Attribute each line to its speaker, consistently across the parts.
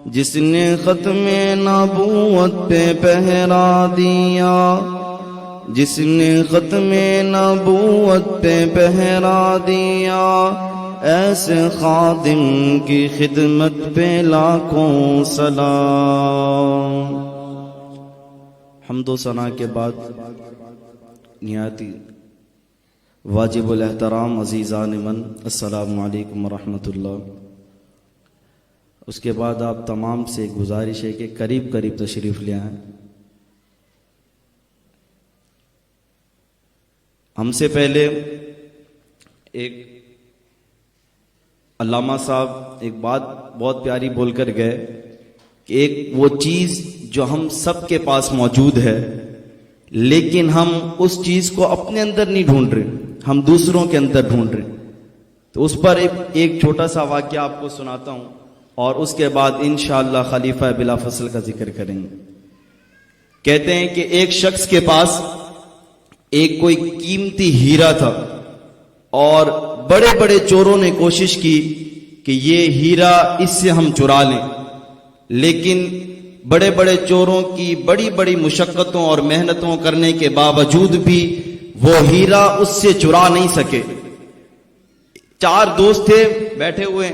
Speaker 1: جس نے ختم نبوت پہ پہرا دیا، جس نے ختم نبوت پہ پہرا دیا، ایسے خادم کی خدمت پہ لاکھوں سلام۔ حمد و ثنا کے بعد نہایت واجب الاحترام عزیزان من، السلام علیکم ورحمۃ اللہ۔ اس کے بعد آپ تمام سے گزارش ہے کہ قریب قریب تشریف لے آئیں۔ ہم سے پہلے ایک علامہ صاحب ایک بات بہت پیاری بول کر گئے کہ ایک وہ چیز جو ہم سب کے پاس موجود ہے لیکن ہم اس چیز کو اپنے اندر نہیں ڈھونڈ رہے، ہم دوسروں کے اندر ڈھونڈ رہے۔ تو اس پر ایک چھوٹا سا واقعہ آپ کو سناتا ہوں اور اس کے بعد انشاءاللہ خلیفہ بلا فصل کا ذکر کریں گے۔ کہتے ہیں کہ ایک شخص کے پاس ایک کوئی قیمتی ہیرا تھا اور بڑے بڑے چوروں نے کوشش کی کہ یہ ہیرا اس سے ہم چرا لیں، لیکن بڑے بڑے چوروں کی بڑی بڑی مشقتوں اور محنتوں کرنے کے باوجود بھی وہ ہیرا اس سے چرا نہیں سکے۔ چار دوست تھے بیٹھے ہوئے،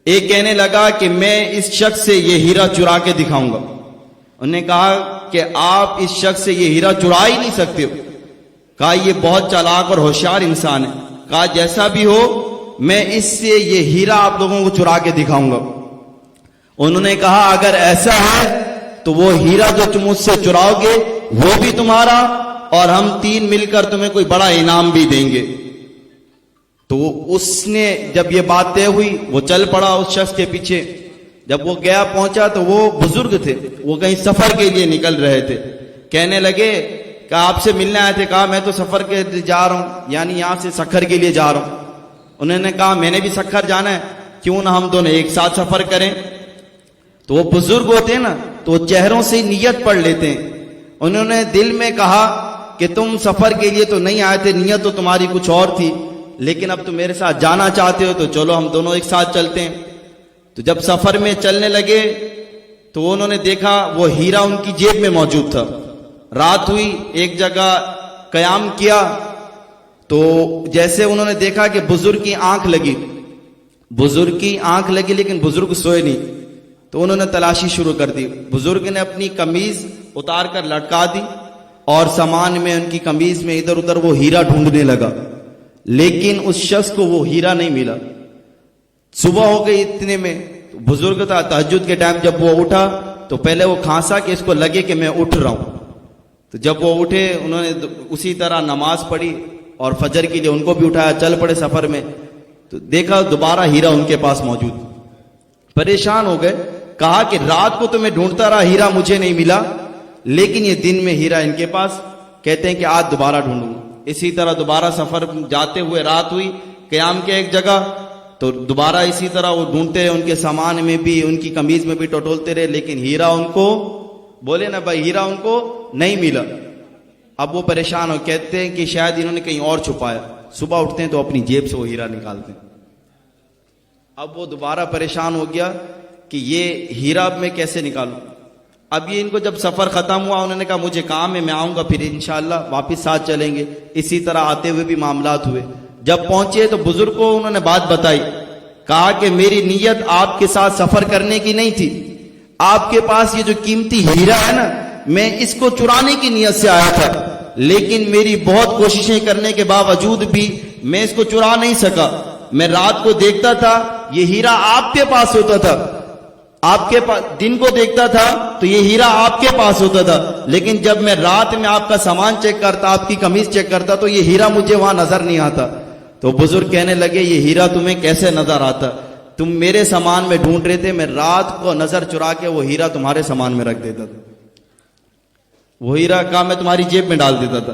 Speaker 1: ایک کہنے لگا کہ میں اس شخص سے یہ ہیرا چرا کے دکھاؤں گا۔ انہوں نے کہا کہ آپ اس شخص سے یہ ہیرا چرا ہی نہیں سکتے ہو۔ کہا یہ بہت چالاک اور ہوشیار انسان ہے۔ کہا جیسا بھی ہو میں اس سے یہ ہیرا آپ لوگوں کو چرا کے دکھاؤں گا۔ انہوں نے کہا اگر ایسا ہے تو وہ ہیرا جو تم مجھ سے چراؤ گے وہ بھی تمہارا اور ہم تین مل کر تمہیں کوئی بڑا انعام بھی دیں گے۔ تو اس نے جب یہ بات طے ہوئی وہ چل پڑا اس شخص کے پیچھے۔ جب وہ گیا پہنچا تو وہ بزرگ تھے، وہ کہیں سفر کے لیے نکل رہے تھے۔ کہنے لگے کہ آپ سے ملنے آئے تھے۔ کہا میں تو سفر کے لیے جا رہا ہوں، یعنی یہاں سے سکھر کے لیے جا رہا ہوں۔ انہوں نے کہا میں نے بھی سکھر جانا ہے، کیوں نہ ہم دونوں ایک ساتھ سفر کریں۔ تو وہ بزرگ ہوتے ہیں نا تو وہ چہروں سے نیت پڑھ لیتے ہیں۔ انہوں نے دل میں کہا کہ تم سفر کے لیے تو نہیں آئے تھے، نیت تو تمہاری کچھ اور تھی، لیکن اب تم میرے ساتھ جانا چاہتے ہو تو چلو ہم دونوں ایک ساتھ چلتے ہیں۔ تو جب سفر میں چلنے لگے تو انہوں نے دیکھا وہ ہیرا ان کی جیب میں موجود تھا۔ رات ہوئی، ایک جگہ قیام کیا تو جیسے انہوں نے دیکھا کہ بزرگ کی آنکھ لگی لیکن بزرگ سوئے نہیں، تو انہوں نے تلاشی شروع کر دی۔ بزرگ نے اپنی قمیض اتار کر لٹکا دی اور سامان میں ان کی قمیض میں ادھر ادھر وہ ہیرا ڈھونڈنے لگا، لیکن اس شخص کو وہ ہیرا نہیں ملا۔ صبح ہو گئی، اتنے میں بزرگ تھا، تہجد کے ٹائم جب وہ اٹھا تو پہلے وہ کھانسا کہ اس کو لگے کہ میں اٹھ رہا ہوں۔ تو جب وہ اٹھے انہوں نے اسی طرح نماز پڑھی اور فجر کے لیے ان کو بھی اٹھایا، چل پڑے سفر میں۔ تو دیکھا دوبارہ ہیرا ان کے پاس موجود۔ پریشان ہو گئے، کہا کہ رات کو تو میں ڈھونڈتا رہا، ہیرا مجھے نہیں ملا، لیکن یہ دن میں ہیرا ان کے پاس۔ کہتے ہیں کہ آج دوبارہ ڈھونڈوں۔ اسی طرح دوبارہ سفر جاتے ہوئے رات ہوئی، قیام کے ایک جگہ، تو دوبارہ اسی طرح وہ ڈھونڈتے رہے، ان کے سامان میں بھی ان کی قمیض میں بھی ٹٹولتے رہے، لیکن ہیرا ان کو بولے نا بھائی ہیرا ان کو نہیں ملا۔ اب وہ پریشان ہو، کہتے ہیں کہ شاید انہوں نے کہیں اور چھپایا۔ صبح اٹھتے ہیں تو اپنی جیب سے وہ ہیرا نکالتے ہیں۔ اب وہ دوبارہ پریشان ہو گیا کہ یہ ہیرا میں کیسے نکالوں۔ اب یہ ان کو جب سفر ختم ہوا انہوں نے کہا مجھے کام ہے، میں آؤں گا پھر انشاءاللہ واپس ساتھ چلیں گے۔ اسی طرح آتے ہوئے بھی معاملات ہوئے۔ جب پہنچے تو بزرگ کو انہوں نے بات بتائی، کہا کہ میری نیت آپ کے ساتھ سفر کرنے کی نہیں تھی، آپ کے پاس یہ جو قیمتی ہیرا ہے نا میں اس کو چرانے کی نیت سے آیا تھا، لیکن میری بہت کوششیں کرنے کے باوجود بھی میں اس کو چرا نہیں سکا۔ میں رات کو دیکھتا تھا یہ ہیرا آپ کے پاس ہوتا تھا، آپ کے پاس دن کو دیکھتا تھا تو یہ ہیرا آپ کے پاس ہوتا تھا، لیکن جب میں رات میں آپ کا سامان چیک کرتا، آپ کی قمیض چیک کرتا تو یہ ہیرا مجھے وہاں نظر نہیں آتا۔ تو بزرگ کہنے لگے یہ ہیرا تمہیں کیسے نظر آتا؟ تم میرے سامان میں ڈھونڈ رہے تھے، میں رات کو نظر چرا کے وہ ہیرا تمہارے سامان میں رکھ دیتا تھا، وہ ہیرا کہا میں تمہاری جیب میں ڈال دیتا تھا۔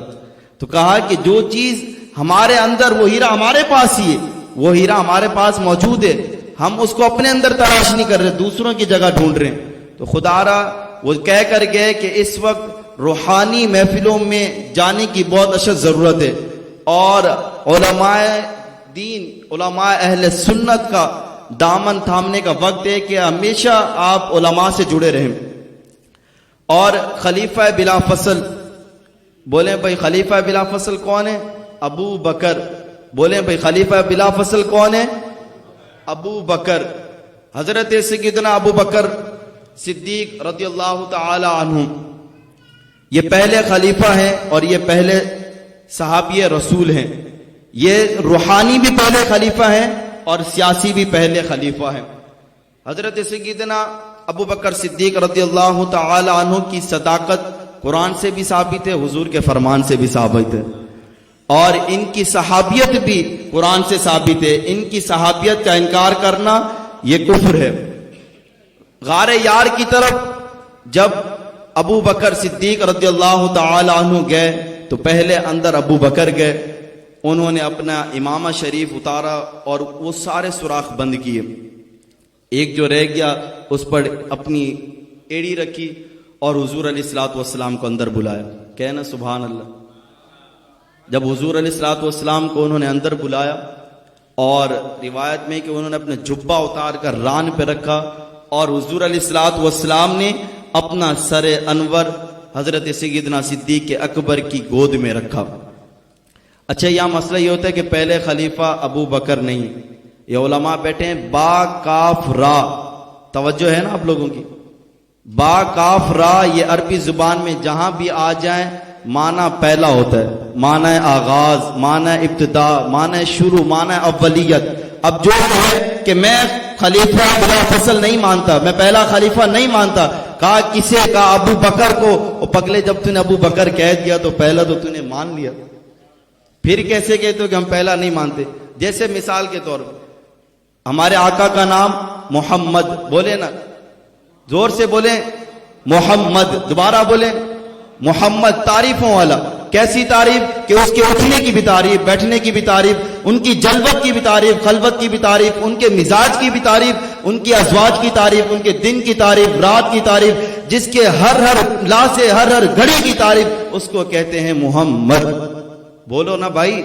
Speaker 1: تو کہا کہ جو چیز ہمارے اندر وہ ہیرا ہمارے پاس ہی ہے، وہ ہیرا ہمارے پاس موجود ہے، ہم اس کو اپنے اندر تلاش نہیں کر رہے، دوسروں کی جگہ ڈھونڈ رہے ہیں۔ تو خدا را وہ کہہ کر گئے کہ اس وقت روحانی محفلوں میں جانے کی بہت اشد ضرورت ہے، اور علماء دین، علماء اہل سنت کا دامن تھامنے کا وقت ہے کہ ہمیشہ آپ علماء سے جڑے رہیں. اور خلیفہ بلا فصل، بولیں بھائی خلیفہ بلا فصل کون ہے؟ ابو بکر. بولیں بھائی خلیفہ بلا فصل کون ہے؟ ابو بکر. حضرت سیدنا ابو بکر صدیق رضی اللہ تعالی عنہ یہ پہلے خلیفہ ہیں اور یہ پہلے صحابی رسول ہیں. یہ روحانی بھی پہلے خلیفہ ہیں اور سیاسی بھی پہلے خلیفہ ہیں. حضرت سیدنا ابو بکر صدیق رضی اللہ تعالی عنہ کی صداقت قرآن سے بھی ثابت ہے، حضور کے فرمان سے بھی ثابت ہے، اور ان کی صحابیت بھی قرآن سے ثابت ہے. ان کی صحابیت کا انکار کرنا یہ کفر ہے. غار یار کی طرف جب ابو بکر صدیق رضی اللہ تعالی عنہ گئے تو پہلے اندر ابو بکر گئے. انہوں نے اپنا امامہ شریف اتارا اور وہ سارے سوراخ بند کیے. ایک جو رہ گیا اس پر اپنی ایڑی رکھی اور حضور علیہ الصلوۃ والسلام کو اندر بلایا. کہنا سبحان اللہ. جب حضور علیہ الصلوۃ والسلام کو انہوں نے اندر بلایا اور روایت میں کہ انہوں نے اپنا جبہ اتار کر ران پہ رکھا اور حضور علیہ الصلوۃ والسلام نے اپنا سر انور حضرت سیدنا صدیق کے اکبر کی گود میں رکھا. اچھا یہاں مسئلہ یہ ہوتا ہے کہ پہلے خلیفہ ابو بکر نہیں. یہ علماء بیٹھے ہیں با کاف را، توجہ ہے نا آپ لوگوں کی. با کاف را یہ عربی زبان میں جہاں بھی آ جائیں معنی پہلا ہوتا ہے، معنی آغاز، معنی ابتدا، معنی شروع، معنی اولیت. اب جو ہے کہ میں خلیفہ بلا فصل نہیں مانتا، میں پہلا خلیفہ نہیں مانتا، کہا کسے؟ کہا ابو بکر کو. اور پگلے جب تو نے ابو بکر کہہ دیا تو پہلا تو نے مان لیا، پھر کیسے کہتے ہو کہ ہم پہلا نہیں مانتے؟ جیسے مثال کے طور پر ہمارے آقا کا نام محمد، بولے نا زور سے بولیں محمد، دوبارہ بولیں محمد. تعریفوں والا. کیسی تعریف؟ کہ اس کے اٹھنے کی بھی تعریف، بیٹھنے کی بھی تعریف، ان کی جلوت کی بھی تعریف، خلوت کی بھی تعریف، ان کے مزاج کی بھی تعریف، ان کی ازواج کی تعریف، ان کے دن کی تعریف، رات کی تعریف، جس کے ہر لحظے ہر گھڑی کی تعریف، اس کو کہتے ہیں محمد. بولو نا بھائی،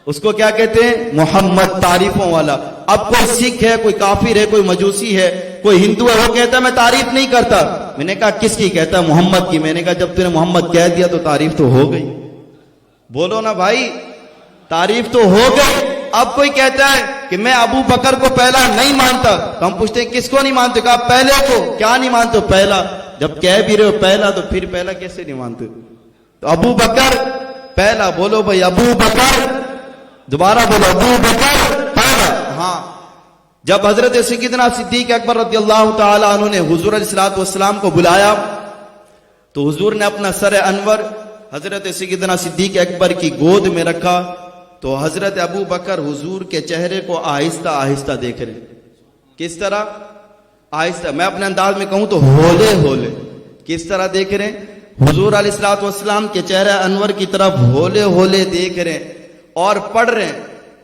Speaker 1: اس کو کیا کہتے ہیں؟ محمد. تعریفوں والا. اب کوئی سکھ ہے، کوئی کافر ہے، کوئی مجوسی ہے، کوئی ہندو ہے، وہ کہتا ہے میں تعریف نہیں کرتا. میں نے کہا کس کی؟ کہتا ہے محمد کی. میں نے کہا جب تو نے محمد کہہ دیا تو تعریف تو ہو گئی. بولو نا بھائی، تعریف تو ہو گئی. اب کوئی کہتا ہے کہ میں ابو بکر کو پہلا نہیں مانتا، تو ہم پوچھتے ہیں کس کو نہیں مانتے؟ کہا پہلے کو. کیا نہیں مانتے؟ پہلا. جب کہہ بھی رہے ہو پہلا تو پھر پہلا کیسے نہیں مانتے؟ تو ابو بکر پہلا. بولو بھائی ابو بکر، دوبارہ بولو ابو بکر پہلا. ہاں. جب حضرت سیدنا صدیق اکبر رضی اللہ تعالی عنہ نے حضور علیہ الصلوۃ والسلام کو بلایا تو حضور نے اپنا سر انور حضرت سیدنا صدیق اکبر کی گود میں رکھا. تو حضرت ابو بکر حضور کے چہرے کو آہستہ آہستہ دیکھ رہے. کس طرح؟ آہستہ. میں اپنے انداز میں کہوں تو ہولے ہولے. کس طرح دیکھ رہے ہیں؟ حضور علیہ الصلوۃ والسلام کے چہرے انور کی طرف ہولے ہولے دیکھ رہے ہیں اور پڑھ رہے ہیں.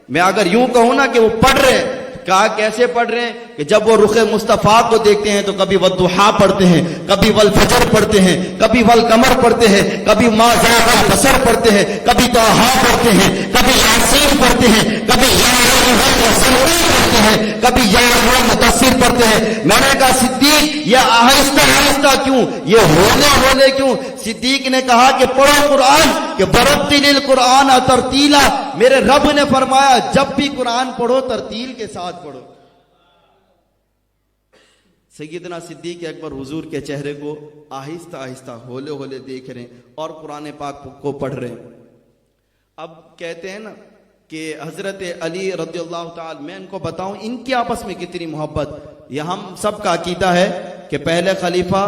Speaker 1: میں اگر یوں کہوں نا کہ وہ پڑھ رہے ہیں، کہا کیسے پڑھ رہے ہیں؟ کہ جب وہ رخ مصطفیٰ کو دیکھتے ہیں تو کبھی والضحیٰ پڑھتے ہیں، کبھی والفجر پڑھتے ہیں، کبھی والقمر پڑھتے ہیں، کبھی ما زاغ البصر پڑھتے ہیں، کبھی طٰہٰ پڑھتے ہیں، کبھی یاسین پڑھتے ہیں، کبھی یا ایھا المزمل پڑھتے ہیں، کبھی یا ایھا المدثر پڑھتے ہیں. میں نے کہا صدیق یہ آہستہ آہستہ کیوں، یہ ہولے ہولے کیوں؟ صدیق نے کہا کہ پڑھو قرآن، کہ برتل القرآن ترتیلا. میرے رب نے فرمایا جب بھی قرآن پڑھو ترتیل کے ساتھ پڑھو. سیدنا صدیق اکبر حضور کے چہرے کو آہستہ آہستہ ہولے ہولے دیکھ رہے ہیں اور قرآن پاک کو پڑھ رہے ہیں. اب کہتے ہیں نا کہ حضرت علی رضی اللہ تعالی، میں ان کو بتاؤں ان کی آپس میں کتنی محبت. یہ ہم سب کا عقیدہ ہے کہ پہلے خلیفہ،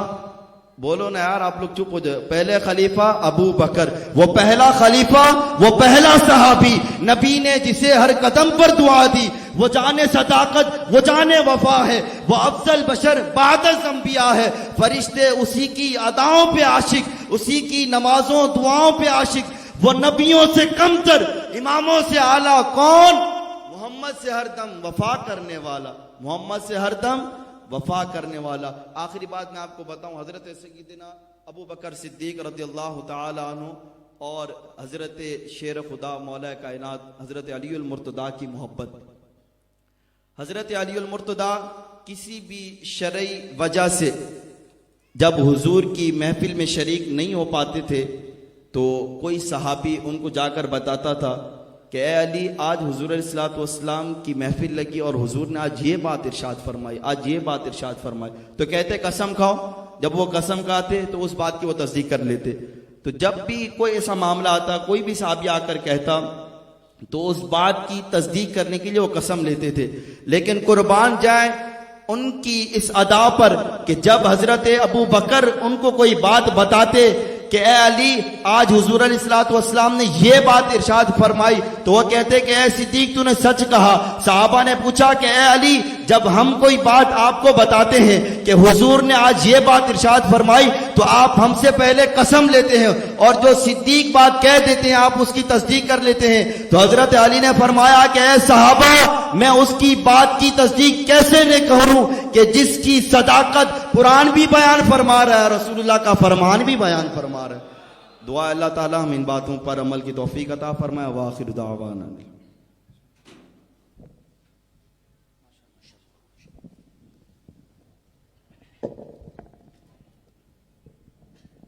Speaker 1: بولو نا یار آپ لوگ چپ ہو جائے، پہلے خلیفہ ابو بکر، وہ پہلا خلیفہ، وہ پہلا صحابی، نبی نے جسے ہر قدم پر دعا دی، وہ جانے صداقت، وہ جانے وفا ہے، وہ افضل بشر بعد الانبیاء ہے. فرشتے اسی کی اداؤں پہ عاشق، اسی کی نمازوں دعاؤں پہ عاشق. وہ نبیوں سے کم تر، اماموں سے اعلیٰ. کون؟ محمد سے ہر دم وفا کرنے والا، محمد سے ہر دم وفا کرنے والا. آخری بات میں آپ کو بتاؤں، حضرت سیدنا ابو بکر صدیق رضی اللہ تعالی عنہ اور حضرت شیر خدا مولا کائنات حضرت علی المرتضیٰ کی محبت. حضرت علی المرتضیٰ کسی بھی شرعی وجہ سے جب حضور کی محفل میں شریک نہیں ہو پاتے تھے تو کوئی صحابی ان کو جا کر بتاتا تھا کہ اے علی آج حضور علیہ الصلوۃ والسلام کی محفل لگی اور حضور نے آج یہ بات ارشاد فرمائی، آج یہ بات ارشاد فرمائی، تو کہتے قسم کھاؤ. جب وہ قسم کھاتے تو اس بات کی وہ تصدیق کر لیتے. تو جب بھی کوئی ایسا معاملہ آتا، کوئی بھی صحابی آ کر کہتا تو اس بات کی تصدیق کرنے کے لیے وہ قسم لیتے تھے. لیکن قربان جائیں ان کی اس ادا پر کہ جب حضرت ابو بکر ان کو کوئی بات بتاتے کہ اے علی آج حضور علیہ الصلوۃ والسلام نے یہ بات ارشاد فرمائی، تو وہ کہتے کہ اے صدیق تو نے سچ کہا. صحابہ نے پوچھا کہ اے علی جب ہم کوئی بات آپ کو بتاتے ہیں کہ حضور نے آج یہ بات ارشاد فرمائی تو آپ ہم سے پہلے قسم لیتے ہیں اور جو صدیق بات کہہ دیتے ہیں آپ اس کی تصدیق کر لیتے ہیں. تو حضرت علی نے فرمایا کہ اے صحابہ میں اس کی بات کی تصدیق کیسے نہ کروں کہ جس کی صداقت قرآن بھی بیان فرما رہا ہے، رسول اللہ کا فرمان بھی بیان فرما رہا ہے. دعا اللہ تعالی ہم ان باتوں پر عمل کی توفیق عطا فرمائے. وآخر دعوانا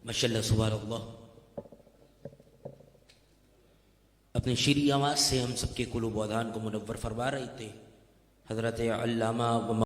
Speaker 2: ماشاءاللہ سبحان اللہ. اپنی شیریں آواز سے ہم سب کے قلوب و اذہان کو منور فرما رہے تھے حضرت علامہ